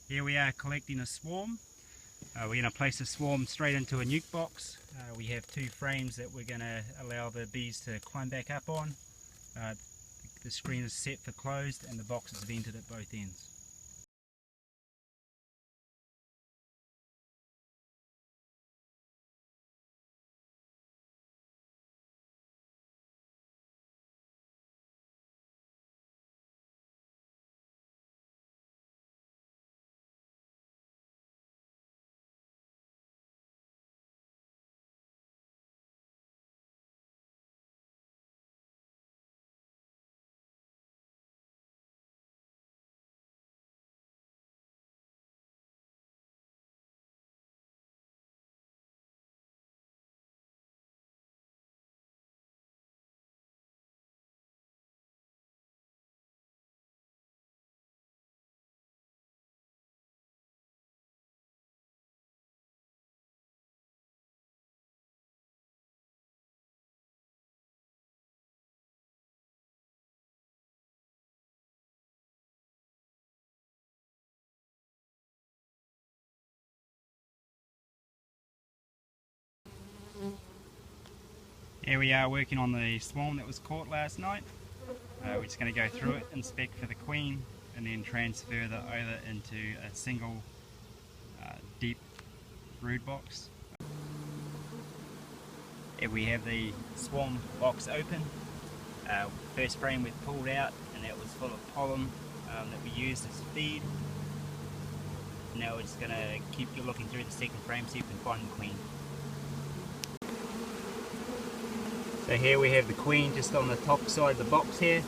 Here we are collecting a swarm. We're going to place the swarm straight into a nuke box. We have two frames that we're going to allow the bees to climb back up on. The screen is set for closed and the box is vented at both ends. Here we are working on the swarm that was caught last night. We're just going to go through it, inspect for the queen, and then transfer the over into a single deep brood box. Here we have the swarm box open. First frame we pulled out and that was full of pollen that we used as feed. Now we're just going to keep looking through the second frame so you can find the queen. So here we have the queen just on the top side of the box here.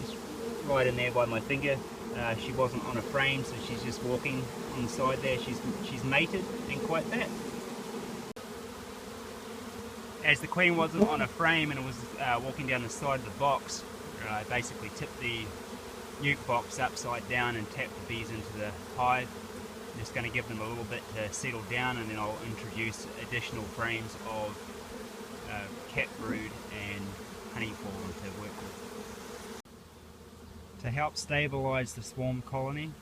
Just right in there by my finger. She wasn't on a frame, so she's just walking on the side there. She's mated and quite fat. As the queen wasn't on a frame and was walking down the side of the box, I basically tipped the nuke box upside down and tapped the bees into the hive. I'm just going to give them a little bit to settle down, and then I'll introduce additional frames of cat brood and honey pollen to work with. To help stabilise the swarm colony,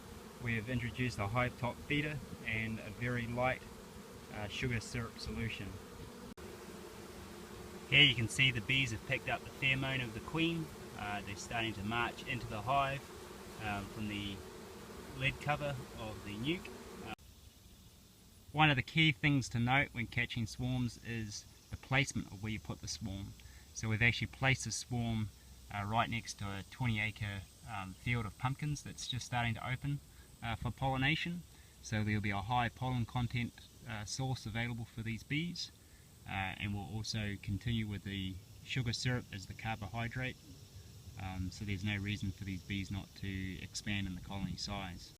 we have introduced a hive top feeder and a very light sugar syrup solution. Here you can see the bees have picked up the pheromone of the queen. They're starting to march into the hive from the lid cover of the nuke. One of the key things to note when catching swarms is the placement of where you put the swarm. So we've actually placed the swarm right next to a 20-acre field of pumpkins that's just starting to open for pollination. So there'll be a high pollen content source available for these bees, and we'll also continue with the sugar syrup as the carbohydrate. So there's no reason for these bees not to expand in the colony size.